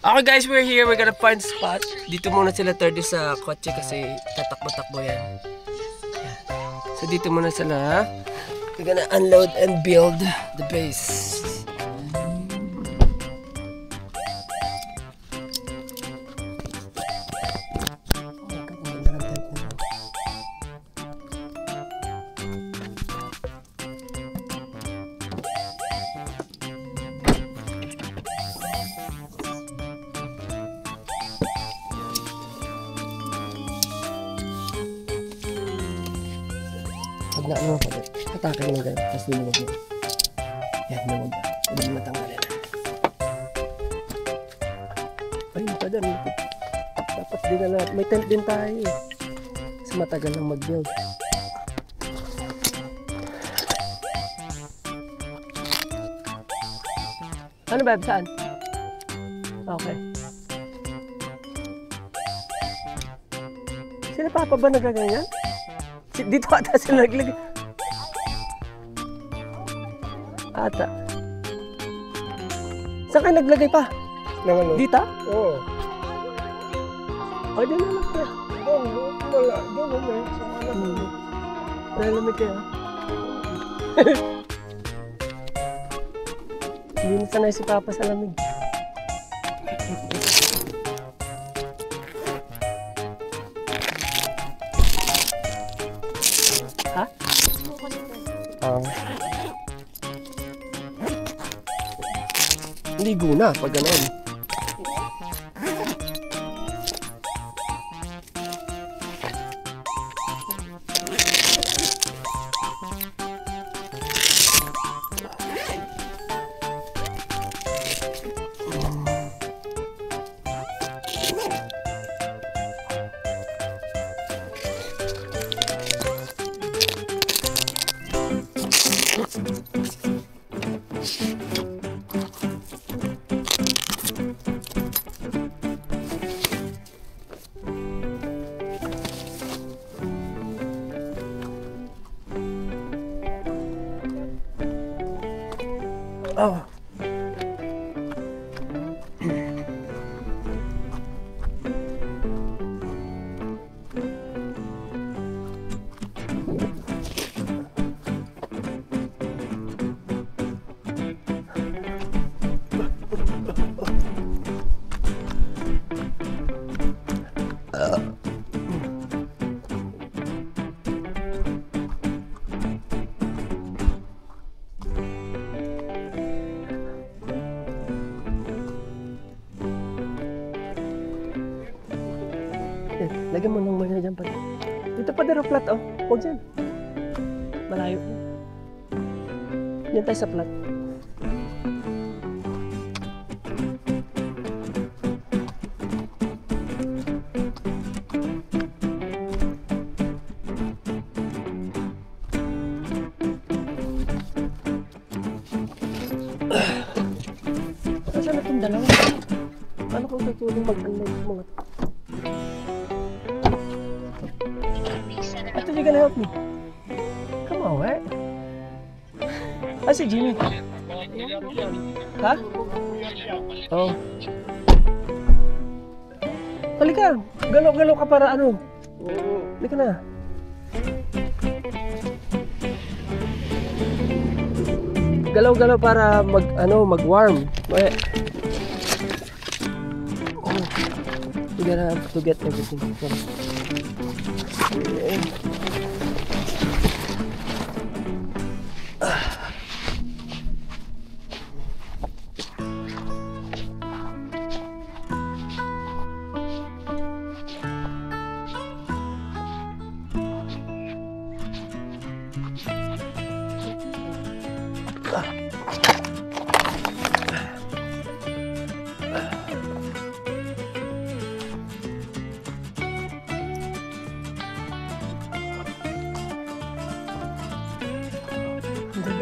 Okay guys, we're here. We're gonna find spot. Dito muna sila 30 sa kotse kasi tatakbo-takbo yan. Ayan. So dito muna sila. We're gonna unload and build the base. Pag na-ano ako, atake mo ganun, tapos lumawag mo. Yan, lumawag ba? Hindi mo matanggalin. Ayun pa dyan. Dapat din na lahat. May tent din tayo eh. Mas matagal lang mag-build. Ano ba? Saan? Okay. Sila papa ba nagaganyan? Dito ata sila naglagay. Ata. Saan kayo naglagay pa? Naman Dito? Oo. Ay, doon naman kaya. Oo, wala. Doon naman. Nalamig kayo. Hindi na sanay si Papa sa lamig. Ha? Ligo na pag gano'n. Oh. Lagyan mo ng muna dyan pa. Dito pa dito flat oh. Huwag dyan. Malayo. Yan tayo sa flat. Saan na itong dalawa? Paano kung tutulong mag-unload mga ito? Ito, you gonna help me? Come on, what? Ah, si Jimmy. Ha? Oh. Halika, galaw-galaw ka para ano? Halika na. Galaw-galaw para mag-warm. Oh. You gotta have to get everything.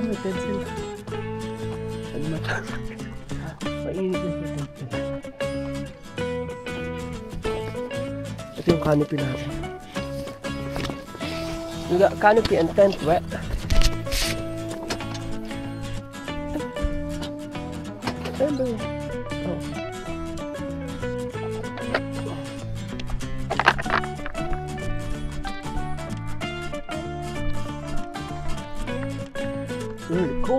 May pencil. Ano mata? Mainit na sa pencil. Ito yung canopy natin. We got canopy and tent wet. Ayun ba yun? Oh.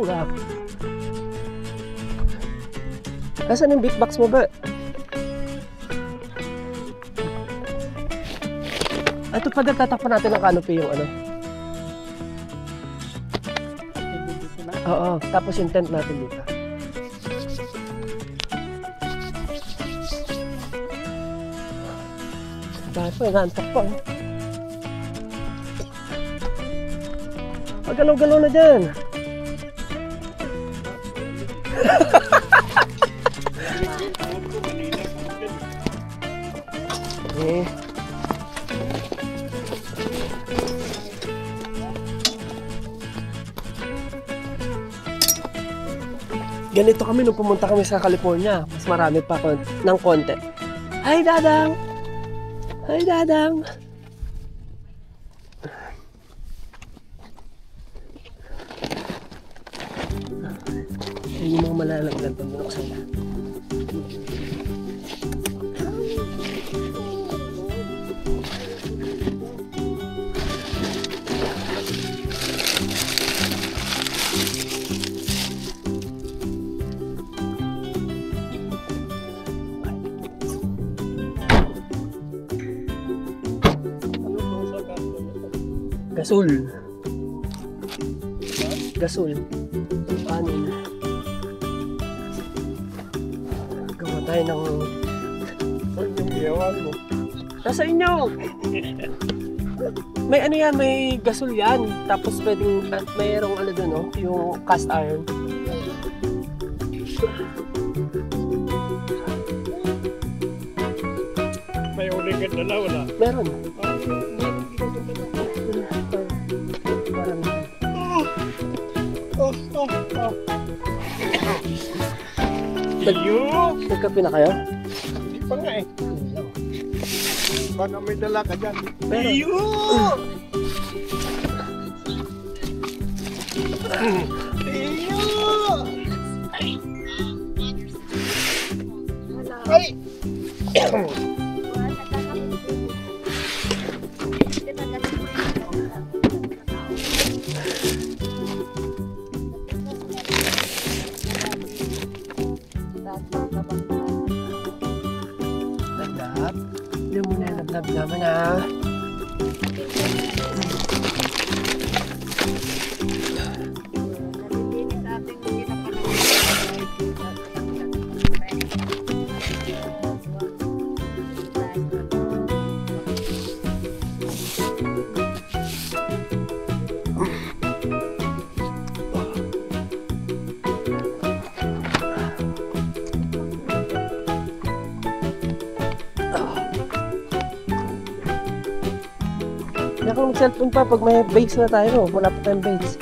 basura. Nasaan yung beatbox mo ba? Ito pa din, tatakpan natin ng canopy yung ano. Oo, tapos yung tent natin dito. Dahil po, inaantok pa. Pagalaw-galaw na dyan. Eh. Ganito kami nung pumunta kami sa California. Mas marami pa ng konti. Hi, Dadang! Hi, Dadang! Yung mga malalaglag pag binuksan na. Gasol. Gasol. Panin. Gawa tayo ng... Yung iyawan mo. Nasa inyo! May ano yan, may gasol yan. Tapos pwedeng, mayroong ano dun, no? Yung cast iron. May uligan na na wala. Meron. Nagkape na kayo? Hindi pa nga eh. Baka may dala ka dyan. Iyo! Ay! Lablab. Hindi mo na lablab naman ah. Hindi ako mag-cellphone pa pag may base na tayo. Wala pa tayong base.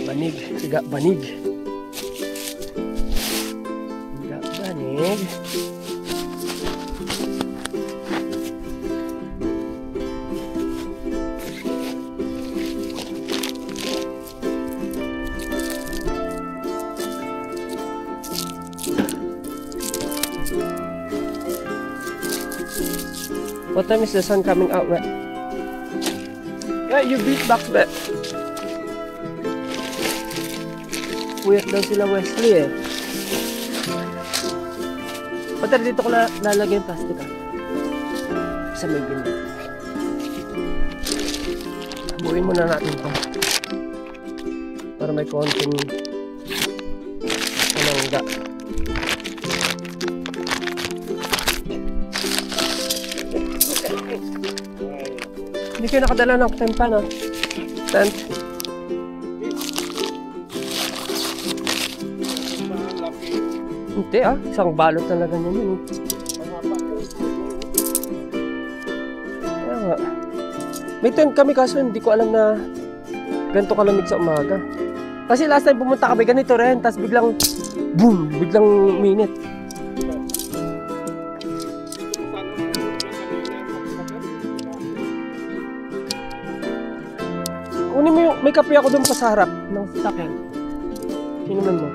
Banig. Siga banig. Banig. What time is the sun coming out, Matt? Yeah, you beatbox, Matt. Puyat daw sila Wesley eh. Pater, dito ko lalagay yung plastic ah. Sa may gina. Buuin muna natin ito. Para may konting panangga. Hindi kayo nakadala ng tent pa no? Tent. Hindi ah, isang balot na lang ganyan yun. May tent kami kaso hindi ko alam na ganito kalamig sa umaga. Kasi last time pumunta kami ganito rin, tapos biglang boom, biglang minute. may kape ako doon pa sa harap ng sasakyan. Inuman mo.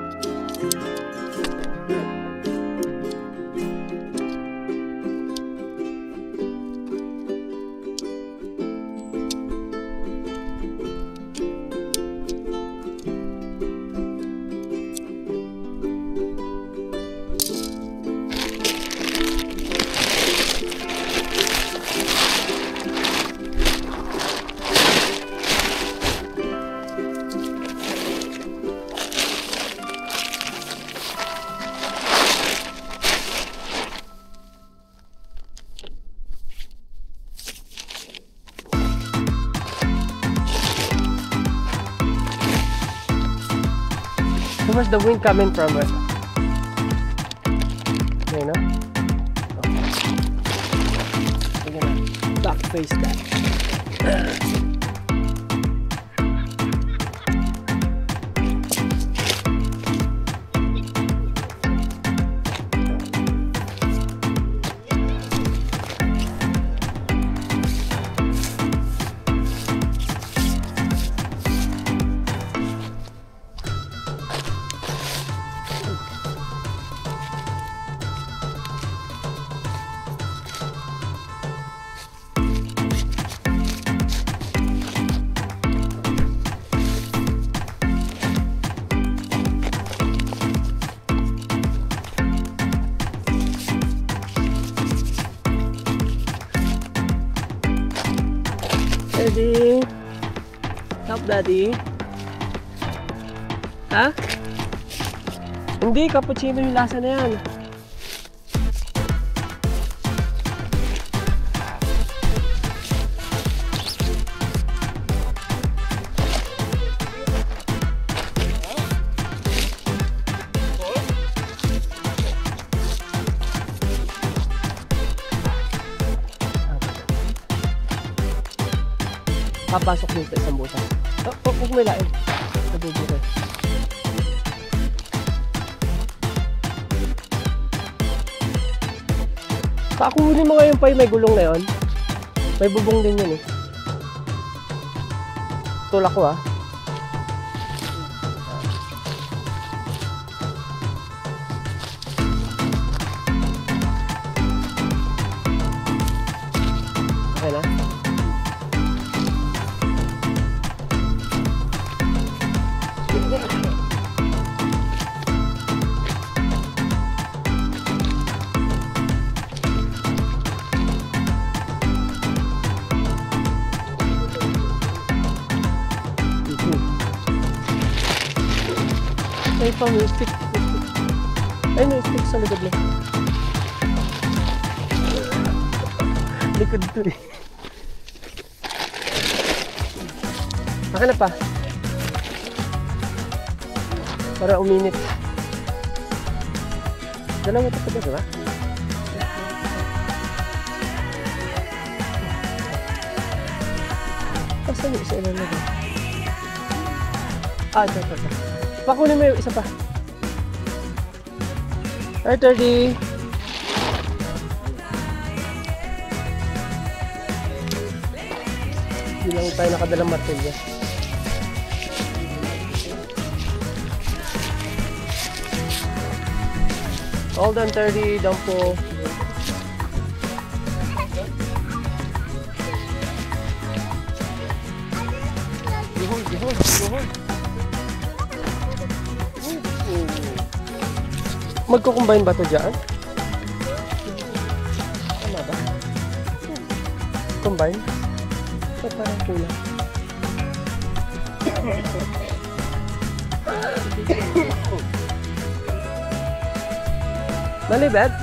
Where's the wind coming from? Okay, no? Okay. We're gonna back face that. Daddy? Help, Daddy? Ha? Hindi, cappuccino yung lasa na yan. Papasok dito sa isang buta. Huwag may lain. Nabubuti. Pakunin mo ngayon pa yung may gulong na yun. May bubong din yun eh. Tulak ko ah. Okay na? Ay, pa mo, stick. Ay, no, stick sa likod lang. Likod to eh. Akin na pa. Para uminit. Dalawa ito pa ba, diba? Asan yung isa ilan na ba? Ah, ito. Pakunin mo yung isa pa. Alright, 30. Hindi lang tayo nakadalang martilya. Hold on, 30. Down po. Hold. Magko-combine ba ito dyan? Tama ba? Combine? Ito parang kulang. Mali, Beth?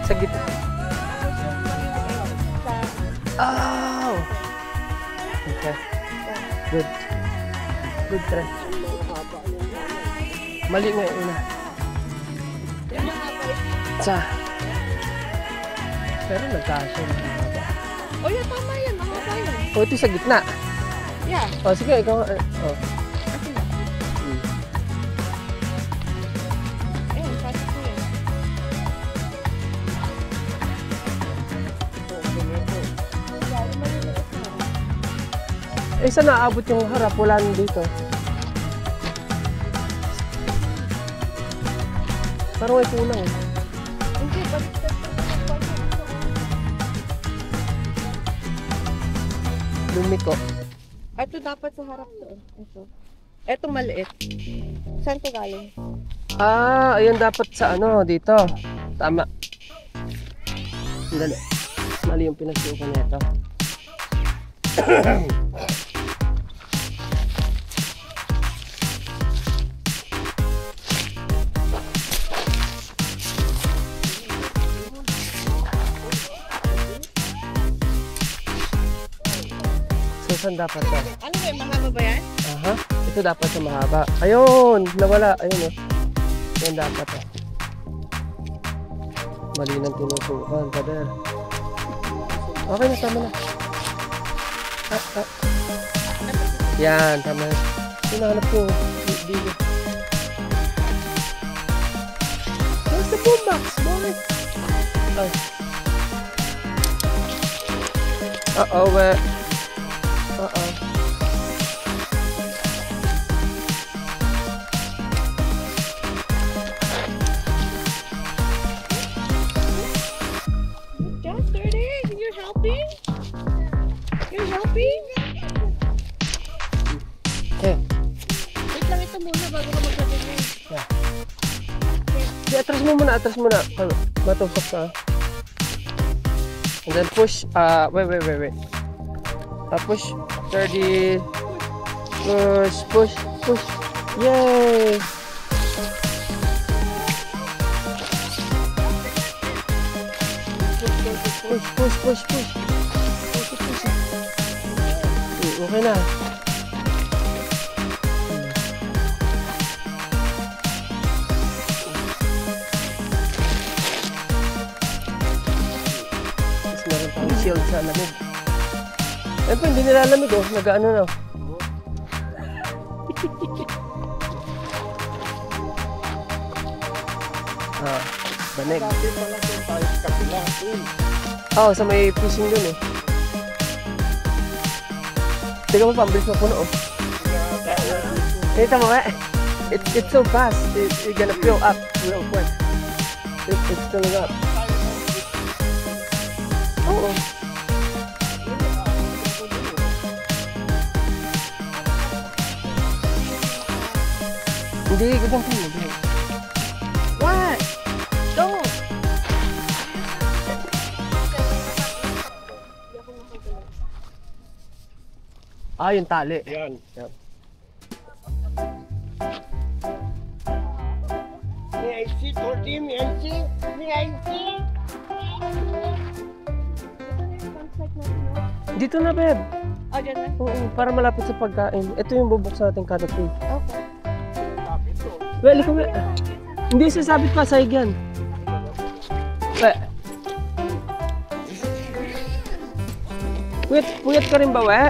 Sa gitna. Oh! Okay. Good try. Mali nga yung una. Pero nagkasya na haba. Oh, yeah, tama yan. Mahaba yan. O, ito sa gitna. Yeah. O, sige, ikaw. Oh. Ayun, pati ko yan. Eh, saan naabot yung harap? Wala na dito. Parang may kulang eh. Hindi, baliktad pa. Lumiko. Ito dapat sa harap doon. Ito. Ito maliit. Saan to galing? Ah, ayan dapat sa ano, dito. Tama. Sandali. Mali yung pinagsuko nito. So, saan dapat to? Ano ba? Mahaba ba yan? Aha. Ito dapat sa mahaba. Ayun! Nawala. Ayun oh. Yan dapat oh. Mali ng tinutukan, pader. Okay na, tama na. Yan, tama na. Hinahanap ko. Dito. Where's the boombox, boy? Oh. Uh-oh, wait. Uh-oh. Just 30. You're helping? You're helping? Okay. Wait lang ito muna bago ka maglagay mo. Yeah. Di, atras mo muna, atras muna. Matusok ka. And then push, wait. Push, 30. Push. Yay! Push. Okay na. Tapos meron tayong shield sa lamig. Eh, hindi nilalamig oh. Nag-ano na. Banig. Dati pala doon tayo sa kapila. Oo, sa may fishing dun eh. Tingnan mo, pambilis na puno oh. Kita mo eh. It's so fast. It's gonna fill up real quick. It's filling up. Oo. Hindi, ganyan po mo. What? Don't. Ah, yung tali. Yan. May I see, Torty? May I see? Dito na, Beb. Oh, dyan na? Oo, para malapit sa pagkain. Ito yung bubuksan natin canopy. Okay. Well, ikaw nga. Hindi sasabit pa sa yan. Puyat ka rin ba, we?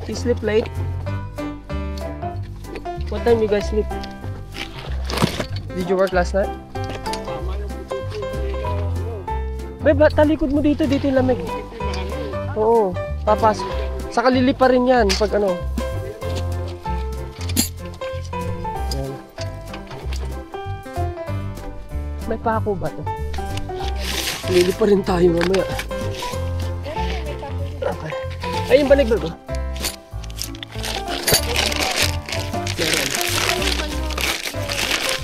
You sleep late? What time you guys sleep? Did you work last night? Beba, talikod mo dito yung lamig. Oo, papasok. Saka lilipa rin yan pag ano. Yan. May pako ba to? Lilipa rin tayo mamaya. Okay. Ay, yung banig ba?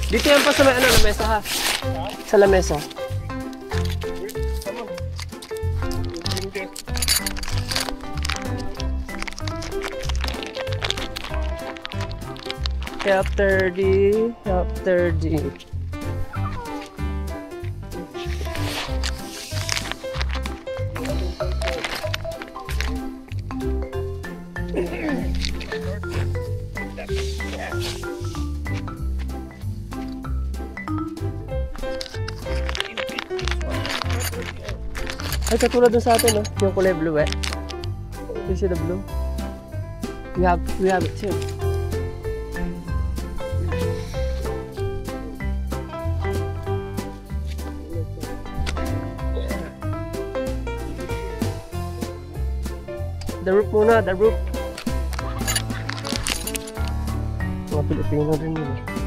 Dito yan pa sa may ano, lamesa ha? Sa lamesa. Help 30. Ay, katulad dun sa atin, no? Yung kulay blue, eh. You see the blue? We have it too. the roof muna, the roof. Mga Pilipino rin yun.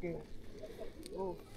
Okay. Oh.